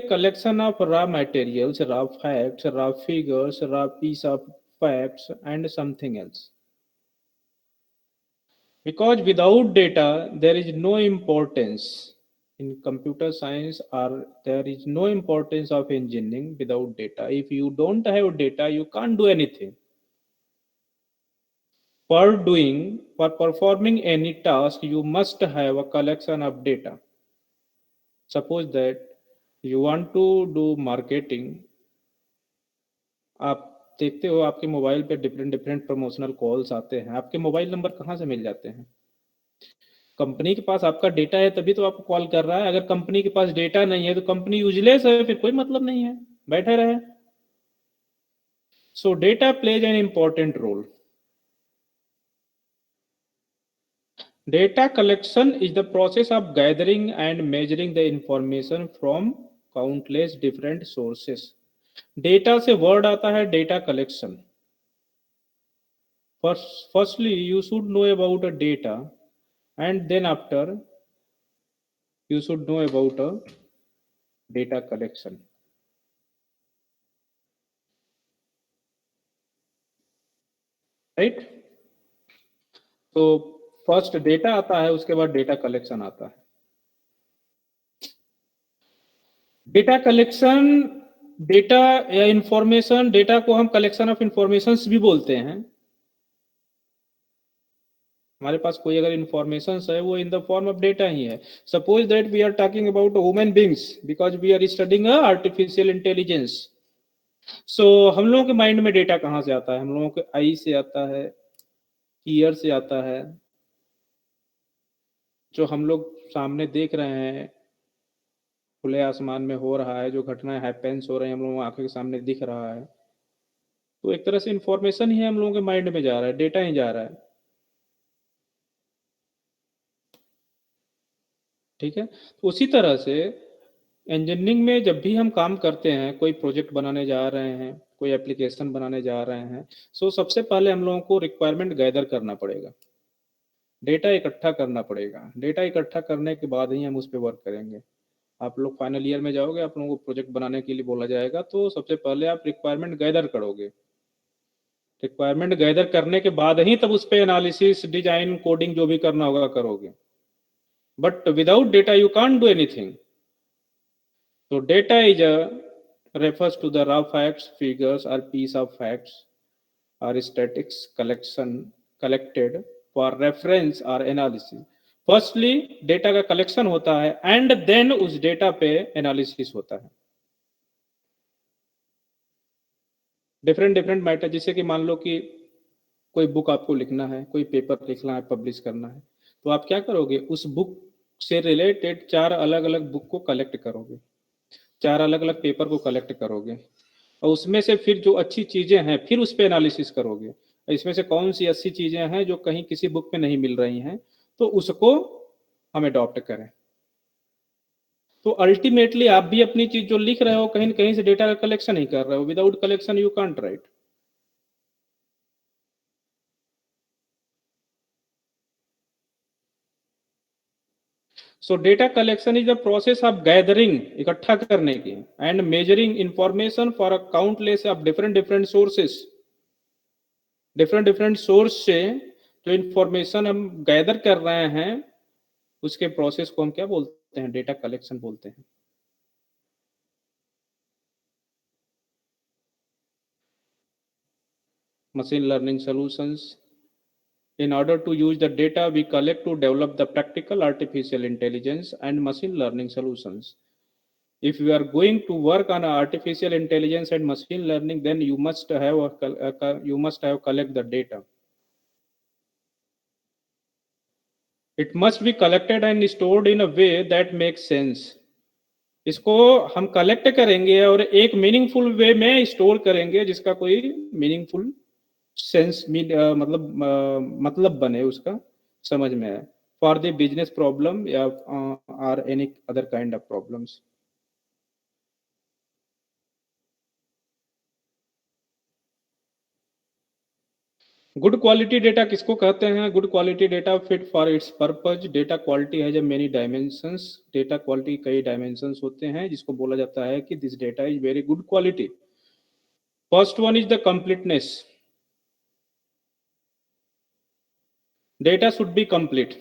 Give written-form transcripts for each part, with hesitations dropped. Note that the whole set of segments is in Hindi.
collection of raw materials, raw facts, raw figures, raw piece of facts, and something else. Because without data, there is no importance in computer science, or there is no importance of engineering without data. If you don't have data, you can't do anything. For performing any task, you must have a collection of data. Suppose that you want to do marketing, आप देखते हो आपके मोबाइल पे डिफरेंट डिफरेंट प्रमोशनल कॉल्स आते हैं, आपके मोबाइल नंबर कहाँ से मिल जाते हैं? कंपनी के पास आपका डेटा है तभी तो आपको कॉल कर रहा है। अगर कंपनी के पास डेटा नहीं है तो कंपनी यूजलेस है, फिर कोई मतलब नहीं है, बैठे रहे। So data plays an important role. Data collection is the process of gathering and measuring the information from countless different sources. Data से वर्ड आता है data collection. Firstly, you should know about a data, and then after you should know about a data collection. Right? तो फर्स्ट डेटा आता है, उसके बाद डेटा कलेक्शन आता है. डेटा कलेक्शन, डेटा या इंफॉर्मेशन, डेटा को हम कलेक्शन ऑफ इंफॉर्मेशंस भी बोलते हैं. हमारे पास कोई अगर इंफॉर्मेशन है वो in the form of data ही है. Suppose that we are talking about human beings because we are studying artificial intelligence. So हम लोगों के माइंड में डेटा कहाँ से आता है? हम लोगों के आई से आता है, ईयर से आता है. जो हम लोग सामने देख रहे हैं, खुले आसमान में हो रहा है, जो घटनाएं हैपेंस हो रही हैं, हम लोगों आंखों के सामने दिख रहा है, तो एक तरह से इंफॉर्मेशन ही हम लोगों के माइंड में जा रहा है, डेटा ही जा रहा है. ठीक है. तो उसी तरह से इंजीनियरिंग में जब भी हम काम करते हैं, कोई प्रोजेक्ट बनाने जा रहे हैं, कोई एप्लीकेशन बनाने जा रहे हैं, सो सबसे पहले हम लोगों को रिक्वायरमेंट गैदर करना पड़ेगा, डेटा इकट्ठा करना पड़ेगा. डेटा इकट्ठा करने के बाद ही हम उस पर वर्क करेंगे. आप लोग फाइनल ईयर में जाओगे, आप लोगों को प्रोजेक्ट बनाने के लिए बोला जाएगा, तो सबसे पहले आप रिक्वायरमेंट गैदर करोगे. रिक्वायरमेंट गैदर करने के बाद ही तब उस पर एनालिसिस, डिजाइन, कोडिंग जो भी करना होगा करोगे. But without data you can't do anything. So data is refers to the raw facts, figures, or piece of facts or statistics collected for reference or analysis. Firstly, data का कलेक्शन होता है एंड देन उस डेटा पे एनालिसिस होता है. डिफरेंट डिफरेंट मैटर, जैसे कि मान लो कि कोई बुक आपको लिखना है, कोई पेपर लिखना है, पब्लिश करना है, तो आप क्या करोगे? उस बुक से रिलेटेड 4 अलग अलग बुक को कलेक्ट करोगे, 4 अलग अलग पेपर को कलेक्ट करोगे, और उसमें से फिर जो अच्छी चीजें हैं फिर उस पर एनालिसिस करोगे. इसमें से कौन सी अच्छी चीजें हैं जो कहीं किसी बुक में नहीं मिल रही हैं, तो उसको हम अडॉप्ट करें. तो अल्टीमेटली आप भी अपनी चीज जो लिख रहे हो कहीं न कहीं से डेटा का कलेक्शन ही कर रहे हो. Without collection you can't right. So data collection is the process of gathering, इकट्ठा करने की, and measuring information for a countless of different different sources. Different different source से जो इंफॉर्मेशन हम गैदर कर रहे हैं, उसके प्रोसेस को हम क्या बोलते हैं? डेटा कलेक्शन बोलते हैं. Machine learning solutions. In order to use the data we collect to develop the practical artificial intelligence and machine learning solutions. If you are going to work on artificial intelligence and machine learning, then you must have collect the data. It must be collected and stored in a way that makes sense. इसको हम कलेक्ट करेंगे और एक मीनिंगफुल वे में स्टोर करेंगे, जिसका कोई मीनिंगफुल सेंस मतलब बने, उसका समझ में आए, फॉर द बिजनेस प्रॉब्लम या are any other kind of problems. Good quality data किसको कहते हैं? Good quality data fit for its purpose. Data quality है जब मेनी डायमेंशंस, डेटा क्वालिटी कई डायमेंशंस होते हैं जिसको बोला जाता है कि this data is very good quality. First one is the completeness. Data should be complete.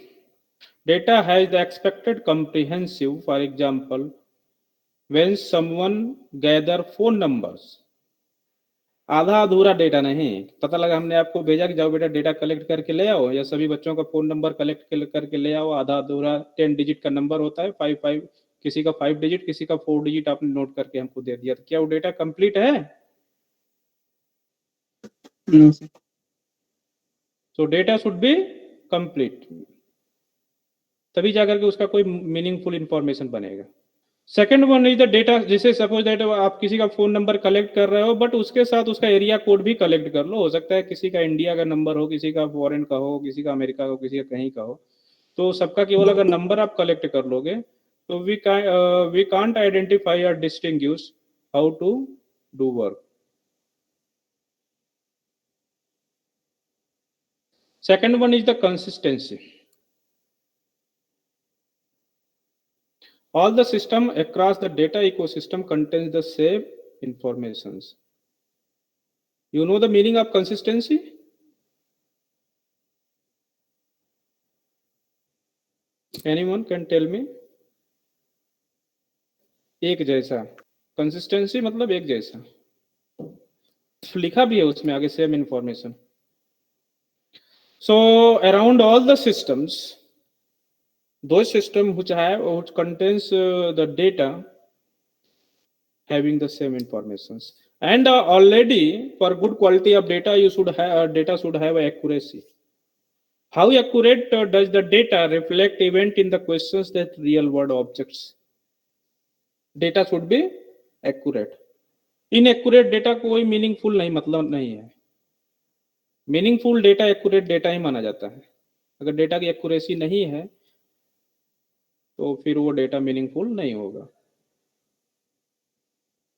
Data has the expected comprehensive. For example, when someone gather phone numbers, आधा अधूरा डेटा नहीं। पता लगा हमने आपको भेजा कि जाओ बेटा डेटा कलेक्ट करके ले आओ, या सभी बच्चों का फोन नंबर कलेक्ट करके ले आओ, आधा अधूरा 10 डिजिट का नंबर होता है, 5 किसी का 5 डिजिट, किसी का 4 डिजिट आपने नोट करके हमको दे दिया, तो क्या वो डेटा कंप्लीट है? सो डेटा शुड बी कंप्लीट, तभी जाकर के उसका कोई मीनिंगफुल इंफॉर्मेशन बनेगा। Second one is the data, जैसे सपोज दैट आप किसी का फोन नंबर कलेक्ट कर रहे हो, बट उसके साथ उसका एरिया कोड भी कलेक्ट कर लो। हो सकता है किसी का इंडिया का नंबर हो, किसी का फॉरेन का हो, किसी का अमेरिका का हो, किसी का कहीं का हो, तो सबका केवल अगर नंबर आप कलेक्ट कर लोगे तो वी कांट आइडेंटिफाई और distinguish how to do work. Second one is the consistency. All the system across the data ecosystem contains the same informations. You know the meaning of consistency? Anyone can tell me? एक जैसा। कंसिस्टेंसी मतलब एक जैसा, लिखा भी है उसमें आगे same information. So around all the systems, those system which contains the data having the same informations, and already for good quality of data you should have data should have accuracy. How accurate does the data reflect event in the questions that real world objects? Data should be accurate. Inaccurate data कोई मीनिंगफुल नहीं, मतलब नहीं है। मीनिंगफुल डेटा एक्यूरेट डेटा ही माना जाता है। अगर डेटा की एक्यूरेसी नहीं है तो फिर वो डेटा मीनिंगफुल नहीं होगा।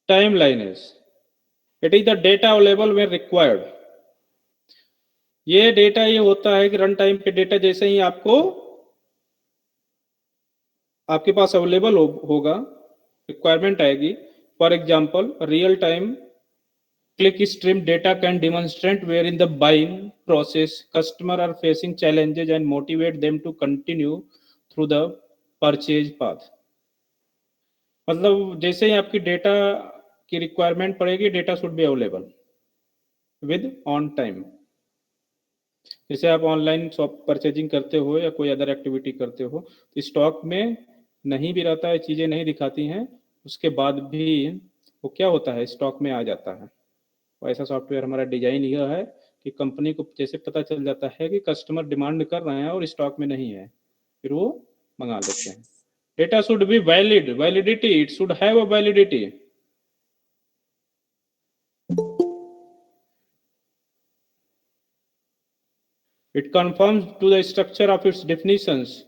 Timeliness, it is the data available when required. ये डेटा ये होता है कि रन टाइम पे डेटा जैसे ही आपके पास अवेलेबल होगा, रिक्वायरमेंट आएगी। For example, real time click stream data can demonstrate where in the buying process customer are facing challenges and motivate them to continue through the purchase path। मतलब जैसे ही आपकी डेटा की रिक्वायरमेंट पड़ेगी, data should be available with on time. जैसे आप ऑनलाइन शॉप परचेजिंग करते हो या कोई अदर एक्टिविटी करते हो, तो स्टॉक में नहीं भी रहता है, चीज़ें नहीं दिखाती हैं, उसके बाद भी वो क्या होता है, स्टॉक में आ जाता है। ऐसा सॉफ्टवेयर हमारा डिजाइन यह है कि कंपनी को जैसे पता चल जाता है कि कस्टमर डिमांड कर रहे हैं और स्टॉक में नहीं है, फिर वो मंगा लेते हैं। Data should be valid, validity, it should have a validity. It conforms to the structure of its definitions.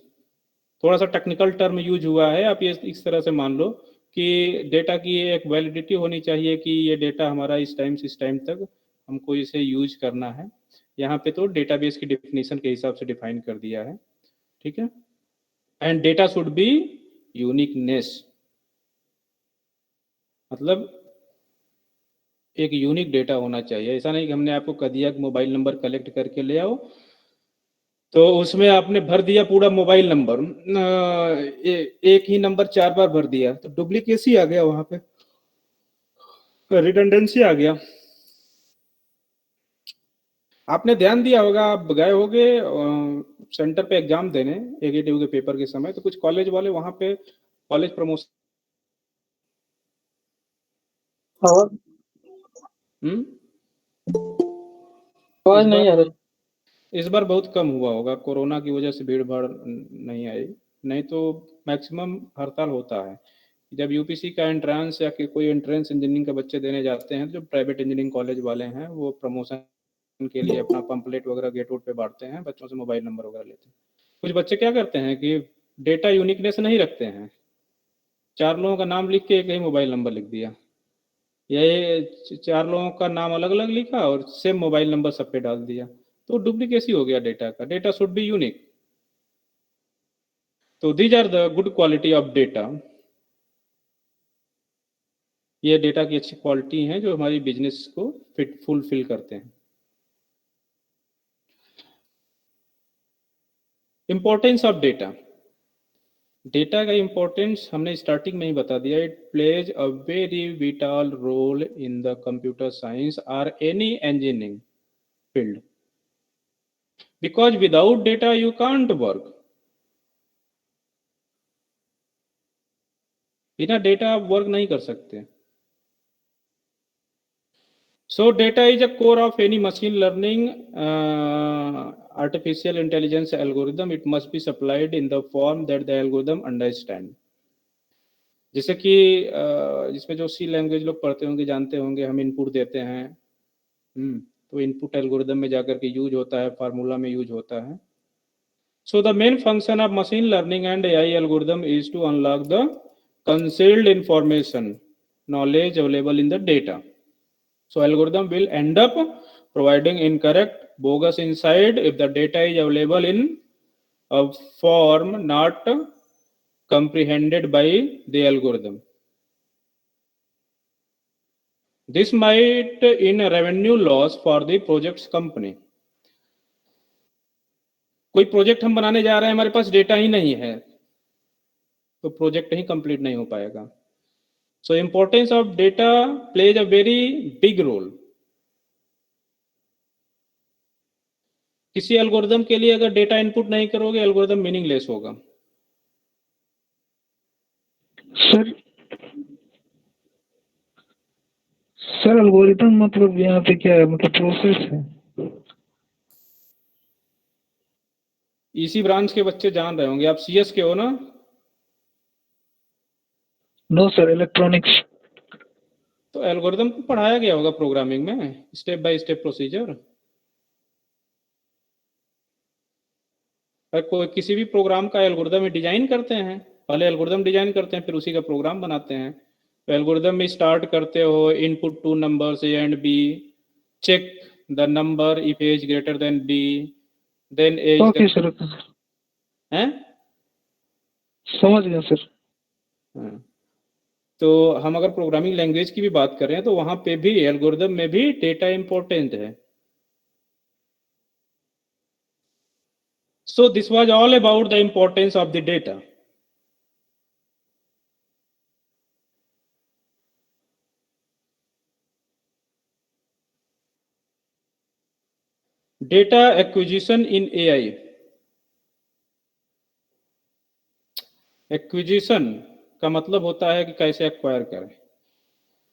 थोड़ा सा टेक्निकल टर्म यूज हुआ है, आप ये इस तरह से मान लो कि डेटा की एक वैलिडिटी होनी चाहिए कि ये डेटा हमारा इस टाइम से इस टाइम तक हमको इसे यूज करना है। यहाँ पे तो डेटाबेस की डेफिनेशन के हिसाब से डिफाइन कर दिया है, ठीक है। And data should B uniqueness, मतलब एक यूनिक डेटा होना चाहिए। ऐसा नहीं कि हमने आपको कह दिया कि मोबाइल नंबर कलेक्ट करके ले आओ, तो उसमें आपने भर दिया पूरा मोबाइल नंबर, एक ही नंबर 4 बार भर दिया, तो डुप्लीकेसी आ गया, वहां पे रिडंडेंसी आ गया। आपने ध्यान दिया होगा, आप गए होगे सेंटर पे एग्जाम देने एकेटीयू के पेपर के समय, तो कुछ कॉलेज वाले वहां पे कॉलेज प्रमोशन आवाज नहीं आ रही। इस बार बहुत कम हुआ होगा, कोरोना की वजह से भीड़ भाड़ नहीं आई, नहीं तो मैक्सिमम हड़ताल होता है। जब यूपीसी का एंट्रेंस या कि कोई एंट्रेंस इंजीनियरिंग के बच्चे देने जाते हैं, जो प्राइवेट इंजीनियरिंग कॉलेज वाले हैं, वो प्रमोशन के लिए अपना पंपलेट वगैरह गेट वोट पे बांटते हैं, बच्चों से मोबाइल नंबर वगैरह लेते हैं। कुछ बच्चे क्या करते हैं कि डेटा यूनिकनेस नहीं रखते हैं, 4 लोगों का नाम लिख के एक ही मोबाइल नंबर लिख दिया, या ये 4 लोगों का नाम अलग अलग लिखा और सेम मोबाइल नंबर सब पे डाल दिया। तो डुप्लीकेसी हो गया डेटा का. Data should be unique. तो these are the good quality of data. ये डेटा की अच्छी क्वालिटी है जो हमारी बिजनेस को फुलफिल करते हैं. Importance of data. डेटा का इंपॉर्टेंस हमने स्टार्टिंग में ही बता दिया. It plays a very vital role in the computer science और any engineering field, because without data you can't work. बिना डेटा आप वर्क नहीं कर सकते. So data is a core of any machine learning artificial intelligence algorithm. It must be supplied in the form that the algorithm understand. जैसे कि जिसमें जो सी लैंग्वेज लोग पढ़ते होंगे, जानते होंगे, हम इनपुट देते हैं. तो इनपुट एल्गोरिदम में जाकर के यूज होता है, फार्मूला में यूज होता है. So the main function of machine learning and AI algorithm is to unlock the concealed information, knowledge available in the data. So algorithm will end up providing incorrect, bogus insight if the data is available in a form not comprehended by the algorithm. This might in revenue loss for the project's company. कोई प्रोजेक्ट हम बनाने जा रहे हैं, हमारे पास डेटा ही नहीं है, तो प्रोजेक्ट ही कंप्लीट नहीं हो पाएगा. So importance of data plays a very big role. किसी एल्गोरिदम के लिए अगर डेटा इनपुट नहीं करोगे, एल्गोरिदम मीनिंगलेस होगा. सर एल्गोरिथम मतलब यहाँ पे क्या है, मतलब प्रोसेस है. इसी ब्रांच के बच्चे जान रहे होंगे. आप सीएस के हो ना? No sir, electronics. तो एल्गोरिदम तो पढ़ाया गया होगा प्रोग्रामिंग में, स्टेप बाय स्टेप प्रोसीजर. कोई किसी भी प्रोग्राम का एल्गोरिदम डिजाइन करते हैं, पहले एल्गोरिदम डिजाइन करते हैं, फिर उसी का प्रोग्राम बनाते हैं. तो एल्गोरिदम में स्टार्ट करते हो input two numbers A and B, check the number if A is greater than B, then A is okay sir. हैं, समझ गया सर. तो हम अगर प्रोग्रामिंग लैंग्वेज की भी बात करें तो वहां पे भी एल्गोरिदम में भी डेटा इंपॉर्टेंट है. So this was all about the importance of the data. Data acquisition in AI. Acquisition का मतलब होता है कि कैसे एक्वायर करें.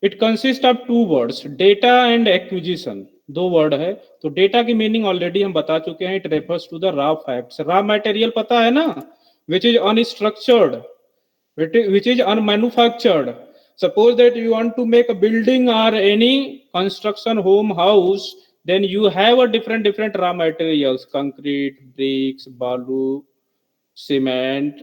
It consist of two words, data and acquisition. दो वर्ड है. तो डेटा की मीनिंग ऑलरेडी हम बता चुके हैं. It refers to the raw facts. Raw material पता है ना, which is unstructured, which is unmanufactured. Suppose that you want to make a building or any construction home house, then you have a different raw materials: concrete, bricks, balu, cement,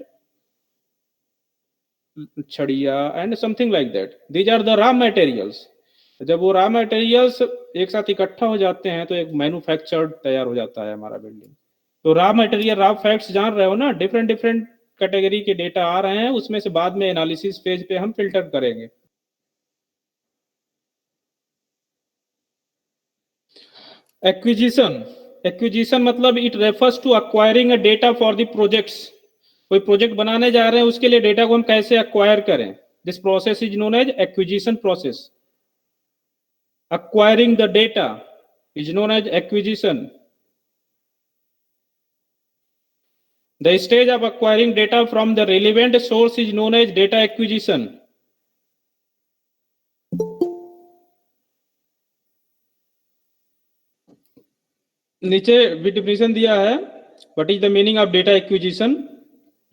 छड़िया and something like that. These are the raw materials. जब वो raw materials एक साथ इकट्ठा हो जाते हैं तो एक मैन्युफैक्चर्ड तैयार हो जाता है हमारा बिल्डिंग. तो रॉ मटेरियल, रॉ फैक्ट्स जान रहे हो ना, डिफरेंट कैटेगरी के डेटा आ रहे हैं, उसमें से बाद में एनालिसिस फेज पे हम फिल्टर करेंगे. एक्विजिशन मतलब it refers to acquiring a data for the projects. कोई प्रोजेक्ट बनाने जा रहे हैं, उसके लिए डेटा को हम कैसे अक्वायर करें. This process is known as acquisition process. Acquiring the data is known as acquisition. The stage of acquiring data from the relevant source is known as data acquisition. नीचे भी डिफिनेशन दिया है. What is the meaning of data acquisition?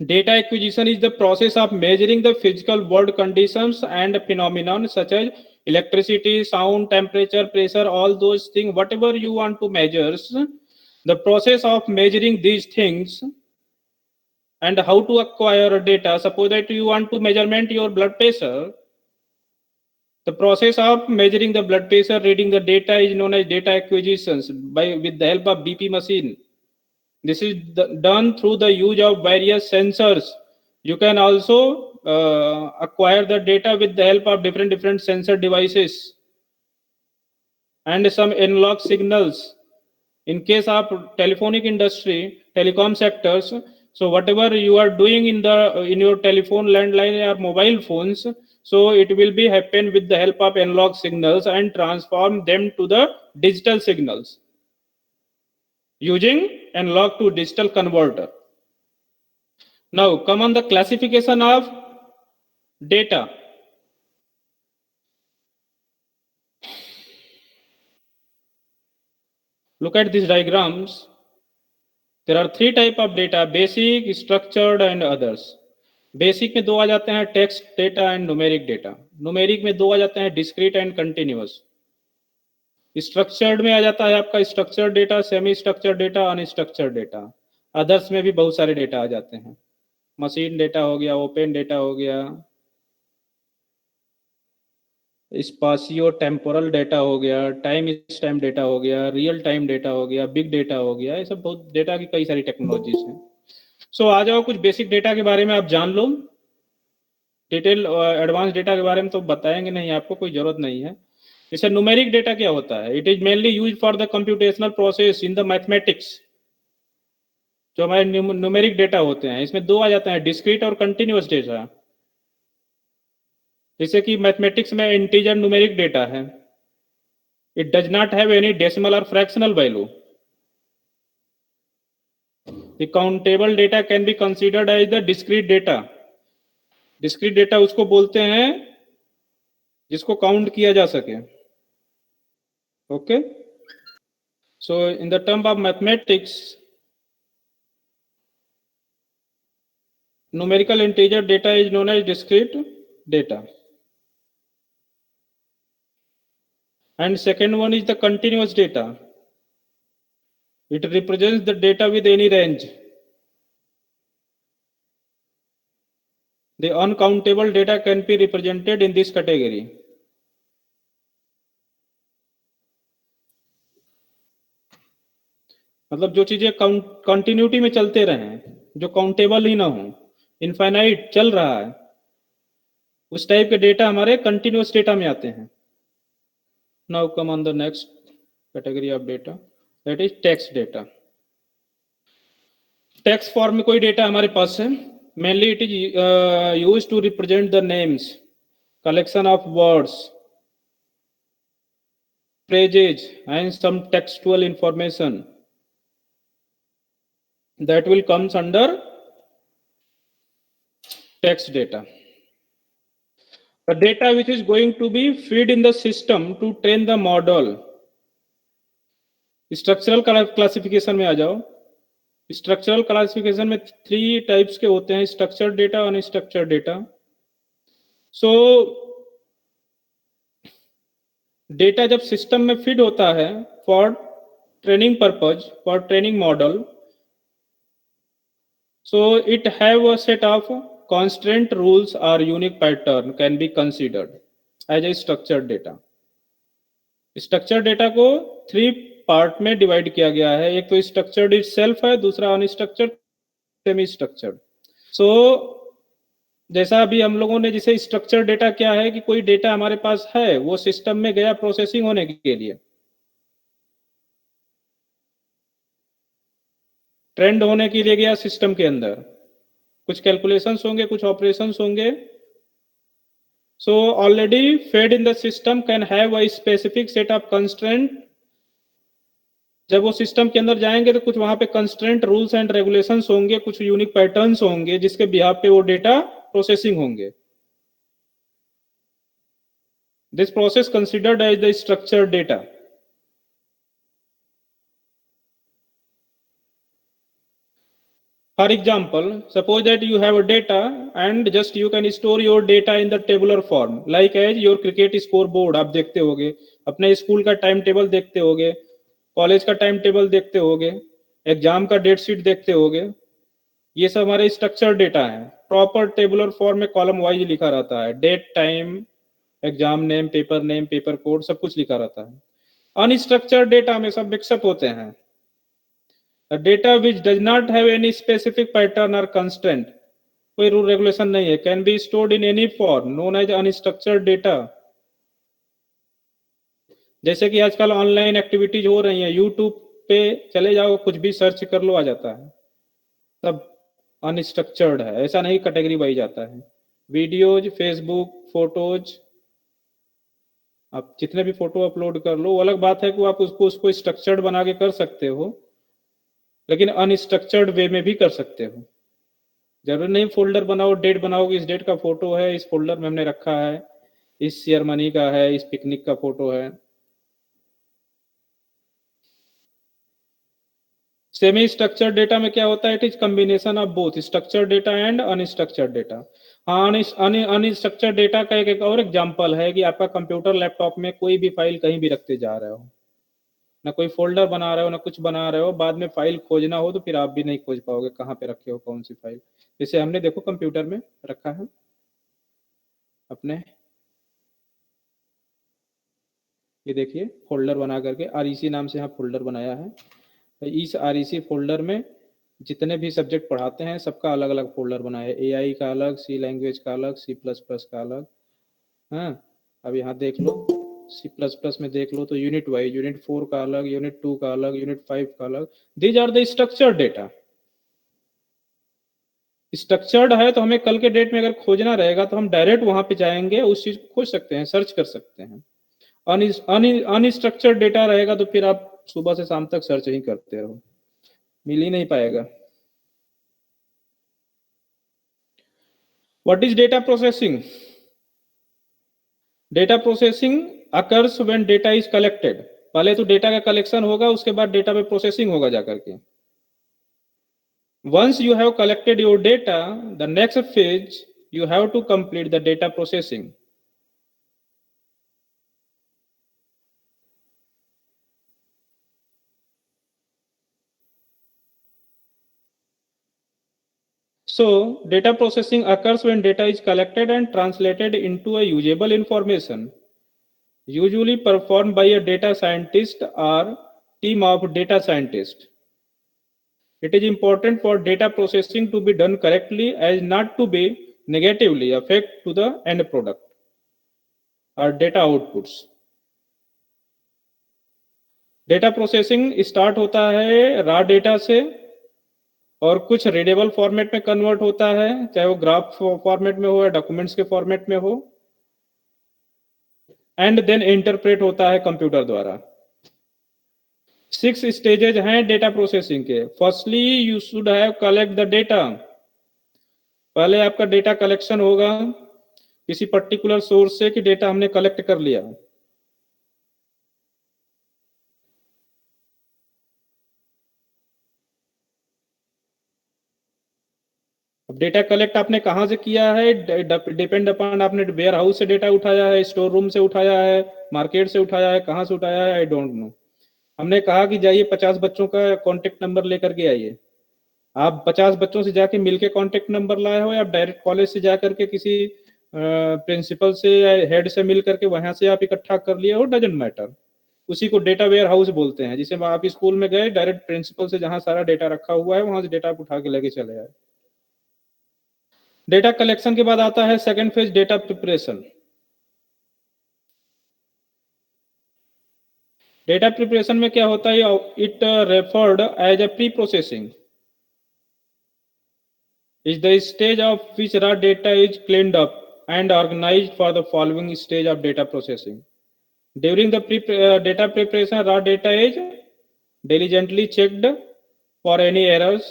Data acquisition is the process of measuring the physical world conditions and phenomenon such as electricity, sound, temperature, pressure, all those things, whatever you want to measure. The process of measuring these things and how to acquire data. Suppose that you want to measurement your blood pressure, The process of measuring the blood pressure, reading the data is known as data acquisitions with the help of BP machine. This is done through the use of various sensors. You can also acquire the data with the help of different sensor devices and some analog signals. In case of telephonic industry, telecom sectors, so whatever you are doing in your telephone, landline or mobile phones, so it will be happen with the help of analog signals and transform them to the digital signals using analog to digital converter. Now come on the classification of data. Look at these diagrams. There are three type of data: basic, structured and others. Basic में दो आ जाते हैं, text data and numeric data. Numeric में दो आ जाते हैं, डिस्क्रीट एंड कंटिन्यूअस. स्ट्रक्चर्ड में आ जाता है आपका structured data, semi structured data, unstructured data. Others में भी बहुत सारे डेटा आ जाते हैं. मशीन डेटा हो गया, ओपन डेटा हो गया, स्पाशियो टेम्पोरल डेटा हो गया, टाइम स्टैम्प डेटा हो गया, रियल टाइम डेटा हो गया, बिग डेटा हो गया. ये सब बहुत डेटा की कई सारी टेक्नोलॉजीज हैं. सो आ जाओ कुछ बेसिक डेटा के बारे में आप जान लो. डिटेल एडवांस डेटा के बारे में तो बताएंगे नहीं, आपको कोई जरूरत नहीं है. जैसे न्यूमेरिक डेटा क्या होता है? It is mainly use for the computational process in the mathematics. जो हमारे न्यूमेरिक डेटा होते हैं, इसमें दो आ जाते हैं, डिस्क्रीट और कंटिन्यूअस डेटा. जैसे कि मैथमेटिक्स में इंटीजर न्यूमेरिक डेटा है, it does not have any decimal और fractional value. The countable data can be considered as the discrete data. Discrete data उसको बोलते हैं जिसको काउंट किया जा सके. Okay, so in the term of mathematics, numerical integer data is known as discrete data, and second one is the continuous data. It represents the data with any range. The uncountable data can be represented in this category. मतलब जो चीजें कंटिन्यूटी में चलते रहें, जो काउंटेबल ही ना हो, इनफाइनाइट चल रहा है, उस टाइप के डेटा हमारे कंटिन्यूअस डेटा में आते हैं. Now come on the next category of data, that is text data. Text form में कोई डेटा हमारे पास है, mainly it is used to represent the names, collection of words, phrases and some textual information that will comes under text data. The data which is going to be fed in the system to train the model. Structural classification में आ जाओ. स्ट्रक्चरल क्लासिफिकेशन में थ्री टाइप्स के होते हैं, स्ट्रक्चर्ड डेटा, अनस्ट्रक्चर्ड डेटा. सो डेटा जब सिस्टम में फीड होता है for training purpose, for training model, so it have a set of constraint rules or unique pattern can be considered as a structured data. Structured data को थ्री पार्ट में डिवाइड किया गया है. एक तो स्ट्रक्चर्ड इटसेल्फ है, दूसरा अनस्ट्रक्चर्ड, सेमी स्ट्रक्चर्ड. सो जैसा अभी हम लोगों ने, जैसे स्ट्रक्चर्ड डेटा क्या है कि कोई डेटा हमारे पास है, वो सिस्टम में गया प्रोसेसिंग होने के लिए, ट्रेंड होने के लिए गया सिस्टम के अंदर, कुछ कैलकुलेशंस होंगे, कुछ ऑपरेशंस होंगे. So already fed in the system can have a specific set of constraint. जब वो सिस्टम के अंदर जाएंगे तो कुछ वहां पे कंस्ट्रेंट रूल्स एंड रेगुलेशंस होंगे, कुछ यूनिक पैटर्न्स होंगे जिसके बिहाफ पे वो डेटा प्रोसेसिंग होंगे. This process considered as the structured data. For example, suppose that you have a data and just you can store your data in the tabular form, like as your cricket scoreboard. आप देखते होगे, अपने स्कूल का टाइम टेबल देखते होगे, कॉलेज का टाइम टेबल देखते होगे, एग्जाम का डेट शीट देखते होगे. ये सब हमारे स्ट्रक्चर डेटा है. प्रॉपर टेबुलर फॉर्म में कॉलम वाइज लिखा रहता है, date, time, exam name, paper code सब कुछ लिखा रहता है। अनस्ट्रक्चर्ड डेटा में सब मिक्सअप होते हैं। A data which does not have any specific pattern or constraint, कोई रूल रेगुलेशन नहीं है, can be stored in any form known as unstructured data. जैसे कि आजकल ऑनलाइन एक्टिविटीज हो रही हैं, यूट्यूब पे चले जाओ, कुछ भी सर्च कर लो, आ जाता है, सब अनस्ट्रक्चर्ड है, ऐसा नहीं कैटेगरी वाइज आता है। वीडियोज, फेसबुक, फोटोज, आप जितने भी फोटो अपलोड कर लो, वो अलग बात है कि आप उसको स्ट्रक्चर्ड बना के कर सकते हो, लेकिन अनस्ट्रक्चर्ड वे में भी कर सकते हो। जरूरी नहीं फोल्डर बनाओ, डेट बनाओ कि इस डेट का फोटो है, इस फोल्डर में हमने रखा है, इस सेरेमनी का है, इस पिकनिक का फोटो है। सेमी स्ट्रक्चर्ड डेटा में क्या होता है? It is combination of both structured data and unstructured data. हाँ, अनस्ट्रक्चर्ड डेटा का एक और एग्जांपल है कि आपका कंप्यूटर लैपटॉप में कोई भी फाइल कहीं भी रखते जा रहे हो, ना कोई फोल्डर बना रहे हो, ना कुछ बना रहे हो, बाद में फाइल खोजना हो तो फिर आप भी नहीं खोज पाओगे कहाँ पे रखे हो कौन सी फाइल। जैसे हमने देखो कंप्यूटर में रखा है अपने, ये देखिए फोल्डर बना करके REC नाम से यहाँ फोल्डर बनाया है। तो इस REC फोल्डर में जितने भी सब्जेक्ट पढ़ाते हैं सबका अलग अलग फोल्डर बनाया है। AI का अलग, C लैंग्वेज का अलग, C++ का अलग। हाँ, अब यहाँ देख लो C++ में देख लो तो यूनिट वाइज, यूनिट 4 का अलग, यूनिट 2 का अलग, यूनिट 5 का अलग। These are the structured data. Structured है तो हमें कल के डेट में अगर खोजना रहेगा तो हम डायरेक्ट वहां पे जाएंगे, उस चीज को खोज सकते हैं, सर्च कर सकते हैं। अनस्ट्रक्चर्ड डेटा रहेगा तो फिर आप सुबह से शाम तक सर्च ही करते रहो, मिल ही नहीं पाएगा। What is data processing? Data processing occurs when data is collected. पहले तो डेटा का कलेक्शन होगा, उसके बाद डेटा पे प्रोसेसिंग होगा जाकर के। Once you have collected your data, the next phase you have to complete the data processing. So data processing occurs when data is collected and translated into a usable information, usually performed by a data scientist or team of data scientists. It is important for data processing to be done correctly as not to be negatively affect to the end product or data outputs. Data processing start होता है रॉ डेटा से और कुछ रीडेबल फॉर्मेट में कन्वर्ट होता है, चाहे वो ग्राफ फॉर्मेट में हो या डॉक्यूमेंट्स के फॉर्मेट में हो, एंड देन इंटरप्रेट होता है कंप्यूटर द्वारा। 6 स्टेजेज हैं डेटा प्रोसेसिंग के। Firstly you should have collect the data. पहले आपका डेटा कलेक्शन होगा किसी पर्टिकुलर सोर्स से कि डेटा हमने कलेक्ट कर लिया। अब डेटा कलेक्ट आपने कहां से किया है, डिपेंड अपॉन आपने वेयर हाउस से डेटा उठाया है, स्टोर रूम से उठाया है, मार्केट से उठाया है, कहां से उठाया है, आई डोंट नो। हमने कहा कि जाइए 50 बच्चों का कॉन्टेक्ट नंबर लेकर के आइए। आप 50 बच्चों से जाके मिलके कॉन्टेक्ट नंबर लाए हो या डायरेक्ट कॉलेज से जाकर के किसी प्रिंसिपल से या हेड से मिल करके वहां से आप इकट्ठा कर लिए हो, डजेंट मैटर। उसी को डेटा वेयर हाउस बोलते हैं। जिसे आप स्कूल में गए, डायरेक्ट प्रिंसिपल से जहां सारा डेटा रखा हुआ है वहां से डेटा उठा के लेके चले आए। डेटा कलेक्शन के बाद आता है second phase, data preparation. Data preparation में क्या होता है? It referred as a preprocessing is the stage of which raw data is cleaned up and organized for the following stage of data processing. During the data preparation, raw data is diligently checked for any errors.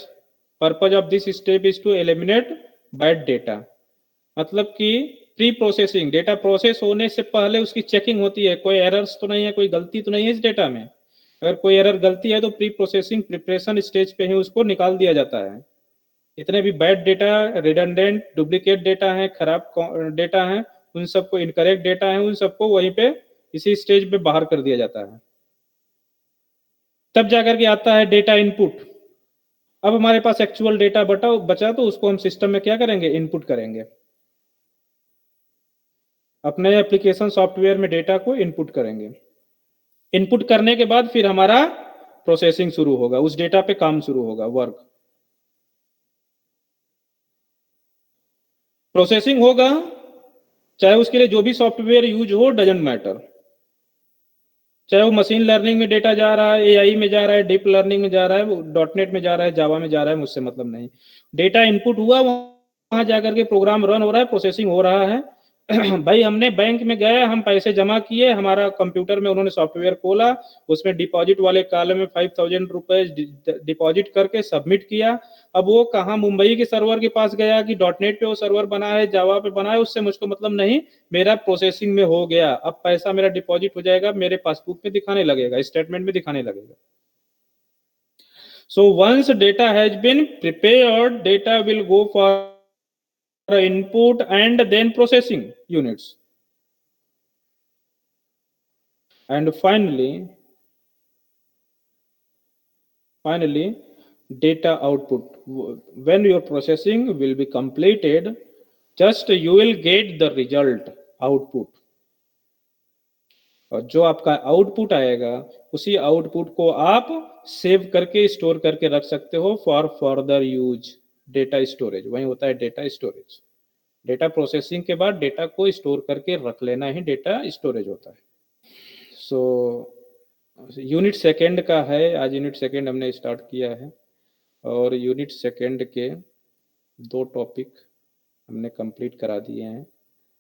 Purpose of this step is to eliminate bad data. मतलब कि प्री प्रोसेसिंग, डेटा प्रोसेस होने से पहले उसकी चेकिंग होती है, कोई एरर्स तो नहीं है, कोई गलती तो नहीं है इस डेटा में। अगर कोई एरर गलती है तो प्री प्रोसेसिंग प्रिपरेशन स्टेज पे ही उसको निकाल दिया जाता है। जितने भी bad data, redundant, duplicate data है, खराब डेटा है, उन सबको, इनकरेक्ट डेटा है, उन सबको वहीं पे इसी स्टेज पे बाहर कर दिया जाता है। तब जाकर के आता है डेटा इनपुट। अब हमारे पास एक्चुअल डेटा बचा तो उसको हम सिस्टम में क्या करेंगे? इनपुट करेंगे। अपने एप्लीकेशन सॉफ्टवेयर में डेटा को इनपुट करेंगे। इनपुट करने के बाद फिर हमारा प्रोसेसिंग शुरू होगा, उस डेटा पे काम शुरू होगा, वर्क प्रोसेसिंग होगा, चाहे उसके लिए जो भी सॉफ्टवेयर यूज हो, डजेंट मैटर, चाहे वो मशीन लर्निंग में डेटा जा रहा है, एआई में जा रहा है, डीप लर्निंग में जा रहा है, डॉट नेट में जा रहा है, जावा में जा रहा है, मुझसे मतलब नहीं। डेटा इनपुट हुआ, वहां जाकर के प्रोग्राम रन हो रहा है, प्रोसेसिंग हो रहा है। भाई हमने बैंक में गए, हम पैसे जमा किए, हमारा कंप्यूटर में उन्होंने सॉफ्टवेयर खोला, उसमें डिपॉजिट वाले कॉलम में 5000 रुपए डिपॉजिट करके सबमिट किया। अब वो कहाँ मुंबई के सर्वर के पास गया कि डॉट नेट पे वो सर्वर बना है, जावा पे बना है, उससे मुझको मतलब नहीं, मेरा प्रोसेसिंग में हो गया, अब पैसा मेरा डिपॉजिट हो जाएगा, मेरे पासबुक में दिखाने लगेगा, स्टेटमेंट में दिखाने लगेगा। So once data has been prepared, data will go for input and then processing units. And finally, data output. When your processing will be completed, just you will get the result, output. और जो आपका आउटपुट आएगा, उसी आउटपुट को आप सेव करके स्टोर करके रख सकते हो for further use. Data storage वही होता है, डेटा स्टोरेज। डेटा प्रोसेसिंग के बाद डेटा को स्टोर करके रख लेना ही डेटा स्टोरेज होता है। सो यूनिट सेकंड का है, आज यूनिट सेकंड हमने स्टार्ट किया है, और यूनिट सेकंड के 2 टॉपिक हमने कंप्लीट करा दिए हैं।